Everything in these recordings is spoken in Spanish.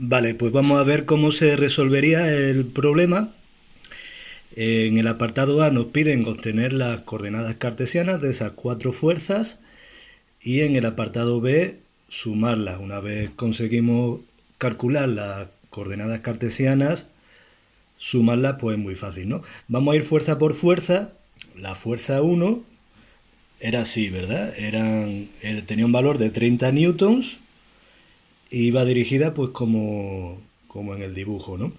Vale, pues vamos a ver cómo se resolvería el problema. En el apartado A nos piden obtener las coordenadas cartesianas de esas cuatro fuerzas y en el apartado B sumarlas. Una vez conseguimos calcular las coordenadas cartesianas, sumarlas pues es muy fácil, ¿no? Vamos a ir fuerza por fuerza. La fuerza 1 era así, ¿verdad? Tenía un valor de 30 newtons y iba dirigida pues como en el dibujo, ¿no?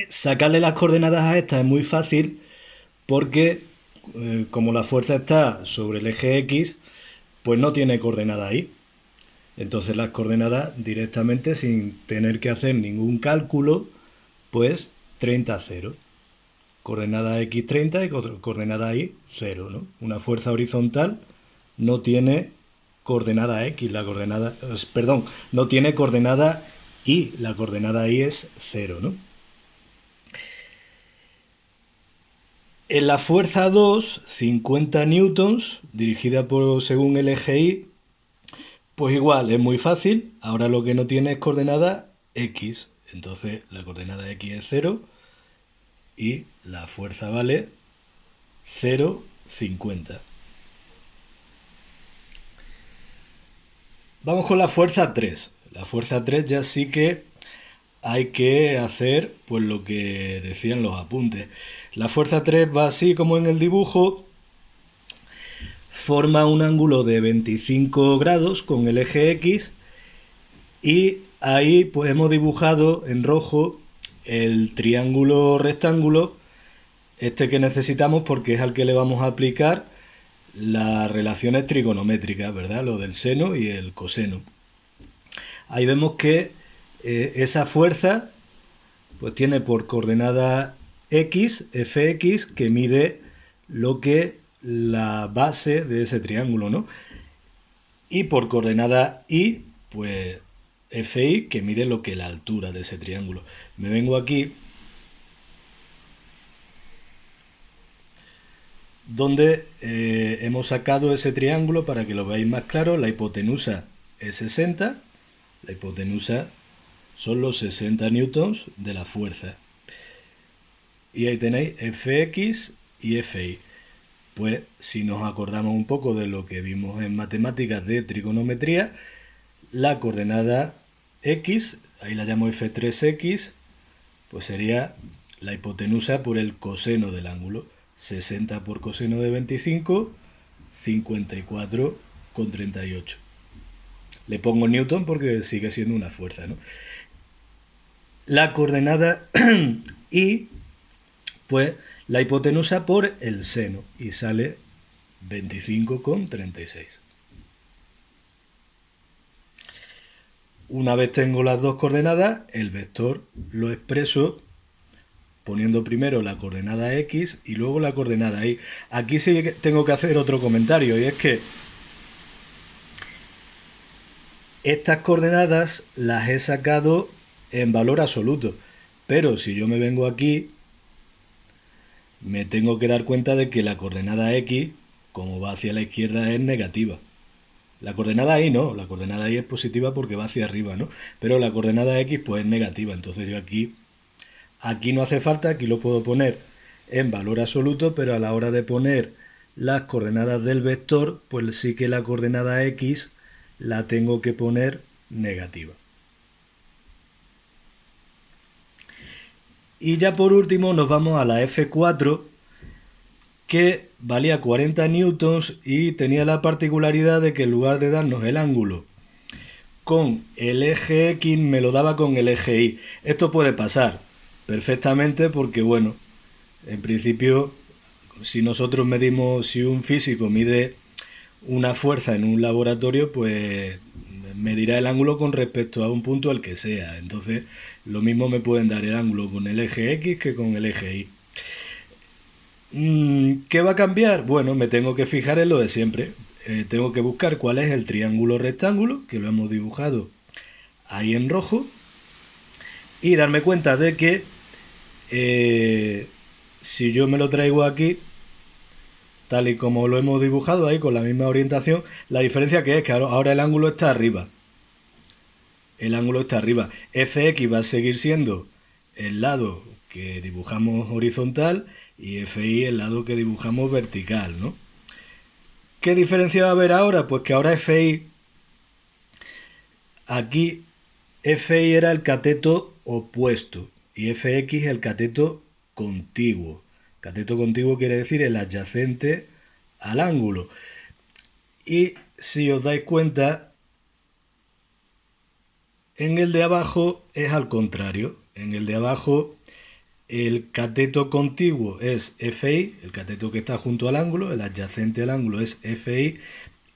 Sacarle las coordenadas a esta es muy fácil porque como la fuerza está sobre el eje X, pues no tiene coordenadas Y. Entonces las coordenadas directamente sin tener que hacer ningún cálculo, pues 30, 0. Coordenada X 30 y coordenada Y 0, ¿no? Una fuerza horizontal no tiene coordenada X, perdón, no tiene coordenada Y, la coordenada Y es 0, ¿no? En la fuerza 2, 50 newtons, dirigida según el eje Y, pues igual, es muy fácil. Ahora lo que no tiene es coordenada X. Entonces la coordenada X es 0 y la fuerza vale 0,50. Vamos con la fuerza 3. La fuerza 3 ya sí que hay que hacer pues lo que decían los apuntes. La fuerza 3 va así como en el dibujo. Forma un ángulo de 25 grados con el eje X y ahí pues hemos dibujado en rojo el triángulo rectángulo, este que necesitamos porque es al que le vamos a aplicar las relaciones trigonométricas, ¿verdad? Lo del seno y el coseno. Ahí vemos que esa fuerza pues tiene por coordenada X, Fx, que mide lo que la base de ese triángulo, ¿no? Y por coordenada Y, pues Fi, que mide lo que la altura de ese triángulo. Me vengo aquí, donde hemos sacado ese triángulo para que lo veáis más claro. La hipotenusa es 60, la hipotenusa son los 60 newtons de la fuerza. Y ahí tenéis Fx y Fi. Pues si nos acordamos un poco de lo que vimos en matemáticas de trigonometría, la coordenada X, ahí la llamo F3X, pues sería la hipotenusa por el coseno del ángulo. 60 por coseno de 25, 54,38. Le pongo newton porque sigue siendo una fuerza, ¿no? La coordenada Y, pues la hipotenusa por el seno y sale 25,36. Una vez tengo las dos coordenadas, el vector lo expreso poniendo primero la coordenada X y luego la coordenada Y. Aquí sí tengo que hacer otro comentario, y es que estas coordenadas las he sacado en valor absoluto, pero si yo me vengo aquí, me tengo que dar cuenta de que la coordenada X, como va hacia la izquierda, es negativa. La coordenada Y no, la coordenada Y es positiva porque va hacia arriba, ¿no? Pero la coordenada X pues es negativa, entonces yo aquí no hace falta, aquí lo puedo poner en valor absoluto, pero a la hora de poner las coordenadas del vector, pues sí que la coordenada X la tengo que poner negativa. Y ya por último nos vamos a la F4, que valía 40 newtons y tenía la particularidad de que en lugar de darnos el ángulo con el eje X, me lo daba con el eje Y. Esto puede pasar perfectamente porque, bueno, en principio, si un físico mide una fuerza en un laboratorio, pues medirá el ángulo con respecto a un punto al que sea. Entonces, lo mismo me pueden dar el ángulo con el eje X que con el eje Y. ¿Qué va a cambiar? Bueno, me tengo que fijar en lo de siempre. Tengo que buscar cuál es el triángulo rectángulo, que lo hemos dibujado ahí en rojo, y darme cuenta de que si yo me lo traigo aquí, tal y como lo hemos dibujado ahí con la misma orientación, la diferencia que es que ahora el ángulo está arriba. el ángulo está arriba. Fx va a seguir siendo el lado que dibujamos horizontal y Fi el lado que dibujamos vertical, ¿no? ¿Qué diferencia va a haber ahora? Pues que ahora Fi, aquí Fi era el cateto opuesto y Fx el cateto contiguo. Cateto contiguo quiere decir el adyacente al ángulo. Y si os dais cuenta, en el de abajo es al contrario. En el de abajo el cateto contiguo es Fi, el cateto que está junto al ángulo, el adyacente al ángulo es Fi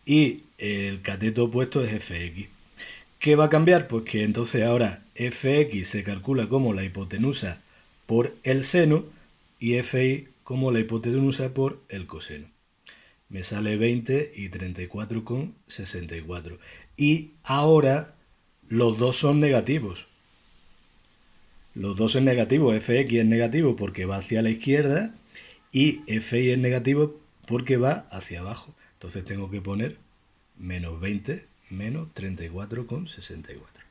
y el cateto opuesto es Fx. ¿Qué va a cambiar? Pues que entonces ahora Fx se calcula como la hipotenusa por el seno y Fi como la hipotenusa por el coseno. Me sale 20 y 34,64. Y ahora los dos son negativos. Los dos son negativos. Fx es negativo porque va hacia la izquierda y Fi es negativo porque va hacia abajo. Entonces tengo que poner menos 20 menos 34,64.